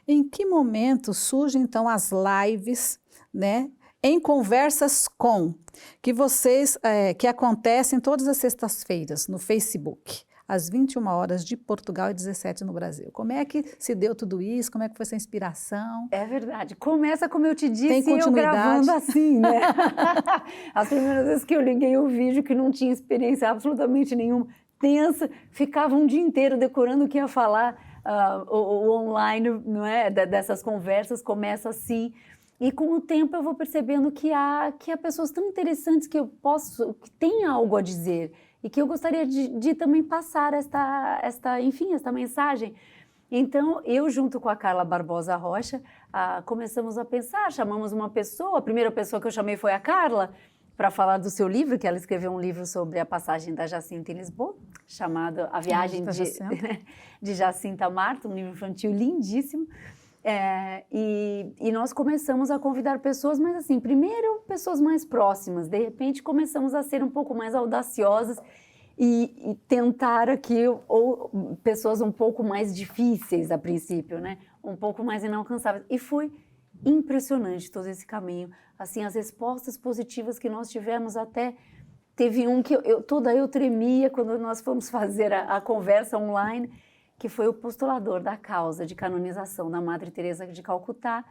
Em que momento surgem, então, as lives, né, em Conversas Com, que acontecem todas as sextas-feiras no Facebook, às 21 horas de Portugal e 17 no Brasil. Como é que se deu tudo isso? Como é que foi essa inspiração? É verdade. Começa, como eu te disse, tem continuidade? Eu gravando assim, né? As primeiras vezes que eu liguei o vídeo, que não tinha experiência absolutamente nenhuma, tensa, ficava um dia inteiro decorando o que ia falar, o online, não é? Dessas conversas, começa assim. E com o tempo eu vou percebendo que há pessoas tão interessantes que que têm algo a dizer e que eu gostaria de também passar esta mensagem. Então, eu junto com a Carla Barbosa Rocha, começamos a pensar, chamamos uma pessoa, a primeira pessoa que eu chamei foi a Carla, para falar do seu livro, que ela escreveu um livro sobre a passagem da Jacinta em Lisboa, chamado A Viagem de Jacinta Marta, um livro infantil lindíssimo. E nós começamos a convidar pessoas, mas assim, primeiro pessoas mais próximas, de repente começamos a ser um pouco mais audaciosas e tentar aqui ou pessoas um pouco mais difíceis a princípio, né? Um pouco mais inalcançáveis. E foi impressionante todo esse caminho, assim, as respostas positivas que nós tivemos. Até teve um que eu tremia quando nós fomos fazer a conversa online, que foi o postulador da causa de canonização da Madre Teresa de Calcutá,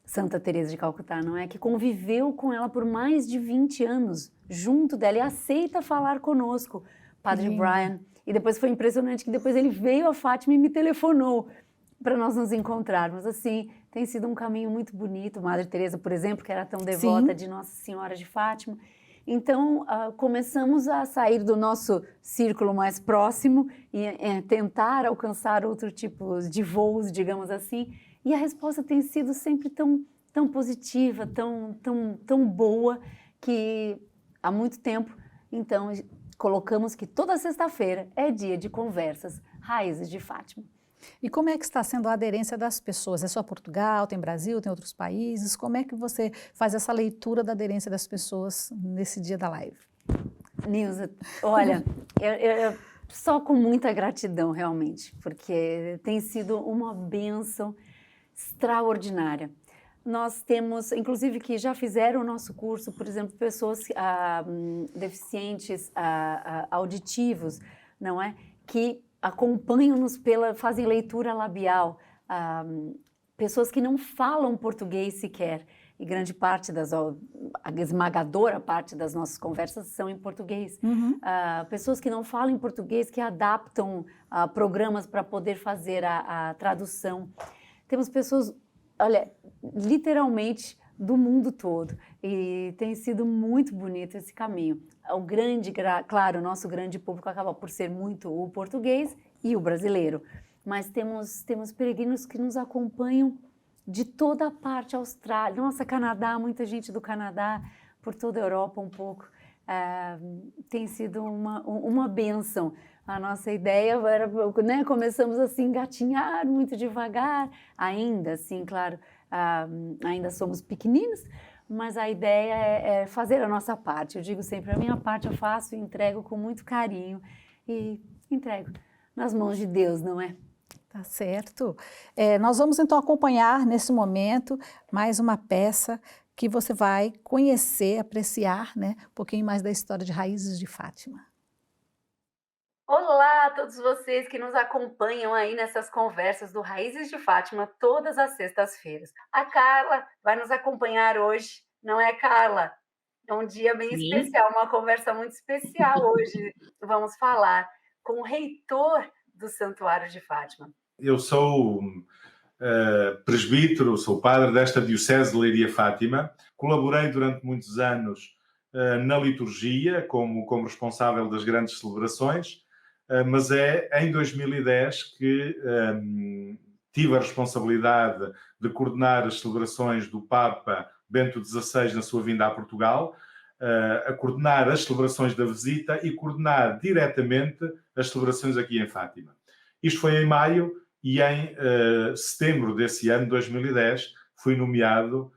Santa Teresa de Calcutá, não é? Que conviveu com ela por mais de 20 anos, junto dela, e aceita falar conosco, Padre Brian. E depois foi impressionante que depois ele veio a Fátima e me telefonou para nós nos encontrarmos. Assim, tem sido um caminho muito bonito. Madre Teresa, por exemplo, que era tão devota de Nossa Senhora de Fátima. Então, começamos a sair do nosso círculo mais próximo e tentar alcançar outro tipo de voos, digamos assim. E a resposta tem sido sempre tão positiva, tão boa, que há muito tempo, então, colocamos que toda sexta-feira é dia de conversas Raízes de Fátima. E como é que está sendo a aderência das pessoas? É só Portugal, tem Brasil, tem outros países? Como é que você faz essa leitura da aderência das pessoas nesse dia da live? Nilza, olha, eu só com muita gratidão realmente, porque tem sido uma bênção extraordinária. Nós temos, inclusive, que já fizeram o nosso curso, por exemplo, pessoas deficientes auditivos, não é? Que acompanham-nos fazem leitura labial, pessoas que não falam português sequer, e grande parte a esmagadora parte das nossas conversas são em português. Pessoas que não falam em português, que adaptam programas para poder fazer a tradução. Temos pessoas, olha, literalmente do mundo todo, e tem sido muito bonito esse caminho. Claro, o nosso grande público acaba por ser muito o português e o brasileiro, mas temos peregrinos que nos acompanham de toda a parte, Austrália, nossa, Canadá, muita gente do Canadá, por toda a Europa um pouco. Tem sido uma bênção. A nossa ideia era, né, começamos a se engatinhar muito devagar, ainda assim, claro, ainda somos pequeninos, mas a ideia é fazer a nossa parte. Eu digo sempre, a minha parte eu faço e entrego com muito carinho e entrego nas mãos de Deus, não é? Tá certo. Nós vamos então acompanhar nesse momento mais uma peça que você vai conhecer, apreciar, né, um pouquinho mais da história de Raízes de Fátima. Olá a todos vocês que nos acompanham aí nessas conversas do Raízes de Fátima todas as sextas-feiras. A Carla vai nos acompanhar hoje, não é, Carla? É um dia bem especial, uma conversa muito especial hoje. Vamos falar com o reitor do Santuário de Fátima. Eu sou presbítero, sou padre desta Diocese de Leiria-Fátima. Colaborei durante muitos anos na liturgia como responsável das grandes celebrações, mas é em 2010 que tive a responsabilidade de coordenar as celebrações do Papa Bento XVI na sua vinda a Portugal, a coordenar as celebrações da visita e coordenar diretamente as celebrações aqui em Fátima. Isto foi em maio e em setembro desse ano, 2010, fui nomeado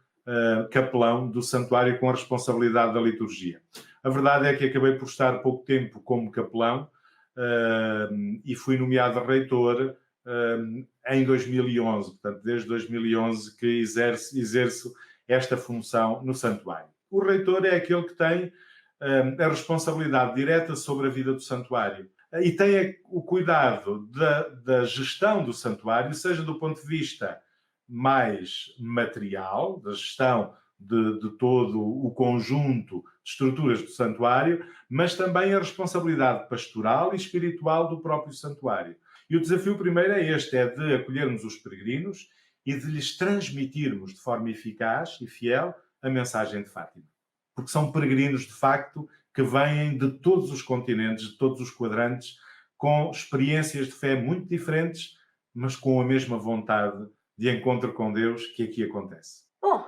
capelão do santuário com a responsabilidade da liturgia. A verdade é que acabei por estar pouco tempo como capelão e fui nomeado reitor em 2011. Portanto, desde 2011 que exerço esta função no santuário. O reitor é aquele que tem a responsabilidade direta sobre a vida do santuário e tem o cuidado da gestão do santuário, seja do ponto de vista mais material, da gestão de todo o conjunto de estruturas do santuário, mas também a responsabilidade pastoral e espiritual do próprio santuário. E o desafio primeiro é este, é de acolhermos os peregrinos e de lhes transmitirmos de forma eficaz e fiel a mensagem de Fátima. Porque são peregrinos, de facto, que vêm de todos os continentes, de todos os quadrantes, com experiências de fé muito diferentes, mas com a mesma vontade de encontro com Deus que aqui acontece. Bom,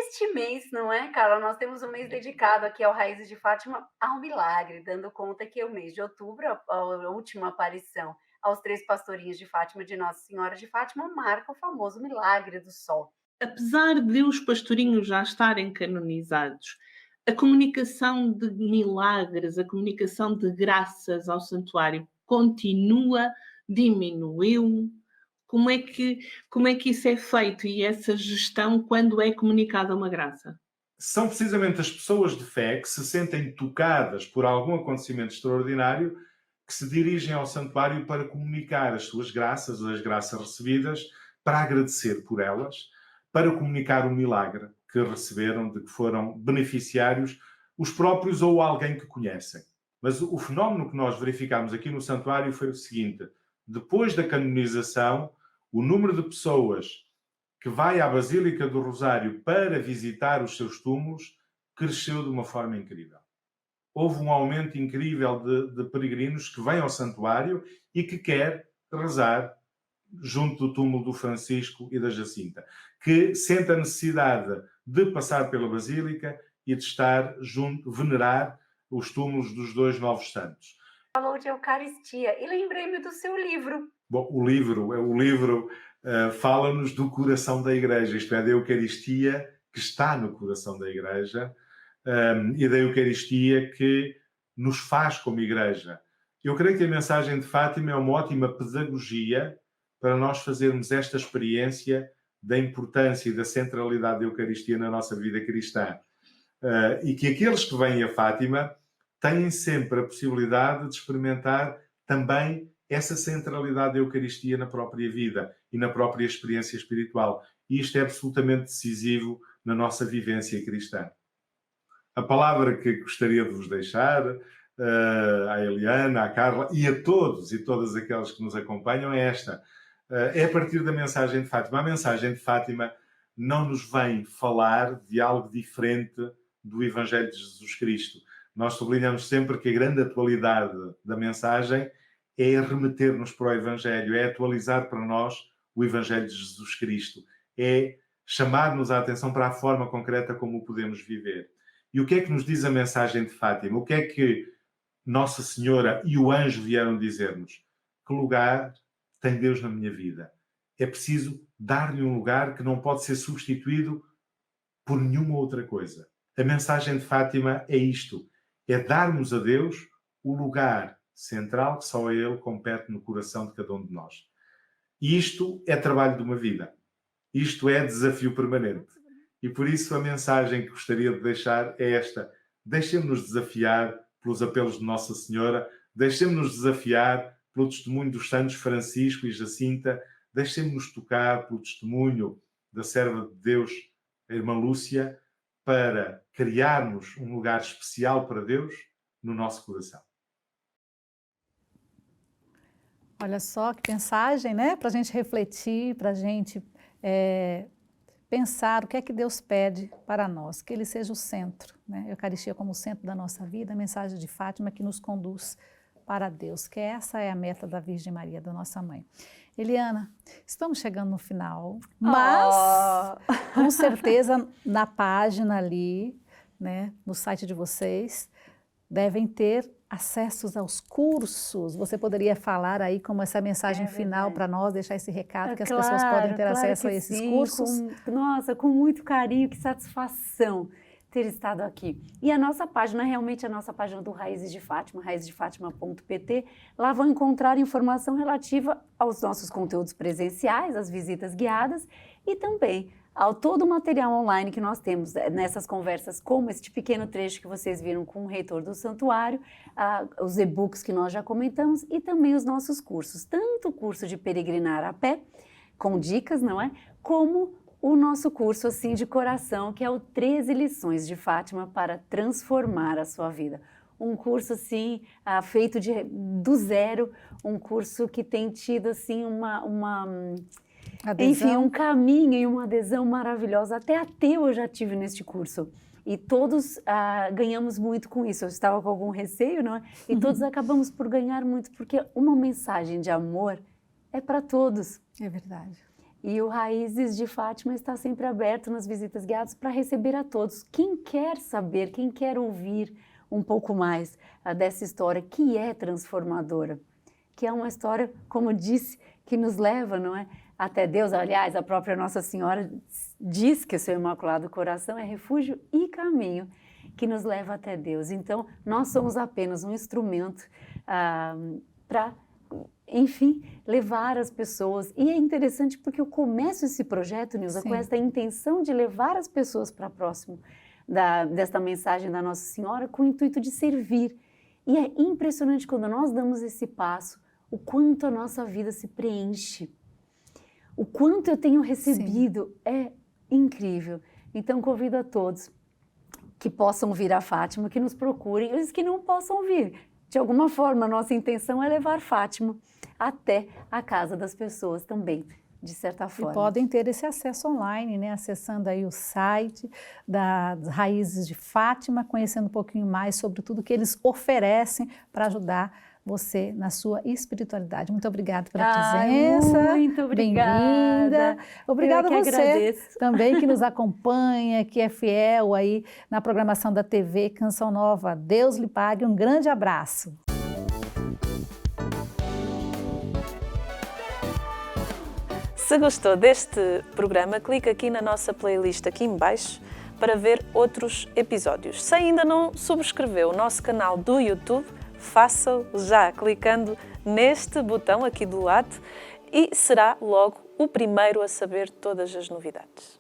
neste mês, não é, Carla? Nós temos um mês dedicado aqui ao Raízes de Fátima ao milagre, dando conta que o mês de outubro, a última aparição aos 3 pastorinhos de Fátima de Nossa Senhora de Fátima, marca o famoso milagre do sol. Apesar de os pastorinhos já estarem canonizados, a comunicação de milagres, a comunicação de graças ao santuário continua, diminuiu? Como é que isso é feito e essa gestão quando é comunicada uma graça? São precisamente as pessoas de fé que se sentem tocadas por algum acontecimento extraordinário que se dirigem ao santuário para comunicar as suas graças, as graças recebidas, para agradecer por elas, para comunicar o milagre que receberam, de que foram beneficiários, os próprios ou alguém que conhecem. Mas o fenómeno que nós verificámos aqui no santuário foi o seguinte: depois da canonização, o número de pessoas que vai à Basílica do Rosário para visitar os seus túmulos cresceu de uma forma incrível. Houve um aumento incrível de peregrinos que vêm ao santuário e que quer rezar junto do túmulo do Francisco e da Jacinta, que sente a necessidade de passar pela Basílica e de estar junto, venerar os túmulos dos 2 novos santos. Falou de Eucaristia e lembrei-me do seu livro. Bom, o livro fala-nos do coração da Igreja, isto é, da Eucaristia que está no coração da Igreja e da Eucaristia que nos faz como Igreja. Eu creio que a mensagem de Fátima é uma ótima pedagogia para nós fazermos esta experiência da importância e da centralidade da Eucaristia na nossa vida cristã. E que aqueles que vêm a Fátima têm sempre a possibilidade de experimentar também essa centralidade da Eucaristia na própria vida e na própria experiência espiritual. E isto é absolutamente decisivo na nossa vivência cristã. A palavra que gostaria de vos deixar à Eliana, à Carla e a todos e todas aquelas que nos acompanham é esta. É a partir da mensagem de Fátima. A mensagem de Fátima não nos vem falar de algo diferente do Evangelho de Jesus Cristo. Nós sublinhamos sempre que a grande atualidade da mensagem é remeter-nos para o Evangelho, é atualizar para nós o Evangelho de Jesus Cristo, é chamar-nos a atenção para a forma concreta como o podemos viver. E o que é que nos diz a mensagem de Fátima? O que é que Nossa Senhora e o anjo vieram dizer-nos? Que lugar tem Deus na minha vida? É preciso dar-lhe um lugar que não pode ser substituído por nenhuma outra coisa. A mensagem de Fátima é isto, é darmos a Deus o lugar central que só a Ele compete no coração de cada um de nós. E isto é trabalho de uma vida. Isto é desafio permanente. E por isso a mensagem que gostaria de deixar é esta. Deixem-nos desafiar pelos apelos de Nossa Senhora, deixem-nos desafiar pelo testemunho dos santos Francisco e Jacinta, deixem-nos tocar pelo testemunho da serva de Deus, a irmã Lúcia, para criarmos um lugar especial para Deus no nosso coração. Olha só que mensagem, né? Para a gente refletir, para a gente pensar o que é que Deus pede para nós, que Ele seja o centro, né? A Eucaristia como o centro da nossa vida, a mensagem de Fátima que nos conduz para Deus, que essa é a meta da Virgem Maria, da nossa mãe. Eliana, estamos chegando no final, mas com certeza na página ali, né, no site de vocês, devem ter acessos aos cursos. Você poderia falar aí como essa mensagem final para nós, deixar esse recado que as pessoas podem ter acesso a esses cursos? Com muito carinho, que satisfação ter estado aqui. E a nossa página, realmente a nossa página do Raízes de Fátima, raizesdefatima.pt, lá vão encontrar informação relativa aos nossos conteúdos presenciais, às visitas guiadas e também ao todo o material online que nós temos nessas conversas, como este pequeno trecho que vocês viram com o reitor do santuário, os e-books que nós já comentamos e também os nossos cursos, tanto o curso de peregrinar a pé, com dicas, não é? Como o nosso curso assim de coração, que é o 13 lições de Fátima para transformar a sua vida. Um curso assim, feito do zero, um curso que tem tido assim enfim, um caminho e uma adesão maravilhosa. Até ateu eu já tive neste curso. E todos ganhamos muito com isso. Eu estava com algum receio, não é? E todos acabamos por ganhar muito, porque uma mensagem de amor é para todos. É verdade. E o Raízes de Fátima está sempre aberto nas visitas guiadas para receber a todos. Quem quer saber, quem quer ouvir um pouco mais dessa história que é transformadora, que é uma história, como disse, que nos leva, não é, até Deus. Aliás, a própria Nossa Senhora diz que o seu Imaculado Coração é refúgio e caminho que nos leva até Deus. Então, nós somos apenas um instrumento para, enfim, levar as pessoas. E é interessante porque eu começo esse projeto, Nilza, com esta intenção de levar as pessoas para próximo desta mensagem da Nossa Senhora, com o intuito de servir. E é impressionante quando nós damos esse passo, o quanto a nossa vida se preenche, o quanto eu tenho recebido. É incrível. Então, convido a todos que possam vir a Fátima, que nos procurem, e os que não possam vir. De alguma forma, a nossa intenção é levar Fátima até a casa das pessoas também, de certa forma. E podem ter esse acesso online, né? Acessando aí o site das Raízes de Fátima, conhecendo um pouquinho mais sobre tudo que eles oferecem para ajudar você na sua espiritualidade. Muito obrigada pela presença. Muito obrigada. Bem-vinda. Obrigada a você agradeço. também que nos acompanha, que é fiel aí na programação da TV Canção Nova. Deus lhe pague. Um grande abraço. Se gostou deste programa, clica aqui na nossa playlist aqui em baixo para ver outros episódios. Se ainda não subscreveu o nosso canal do YouTube, faça-o já clicando neste botão aqui do lado e será logo o primeiro a saber todas as novidades.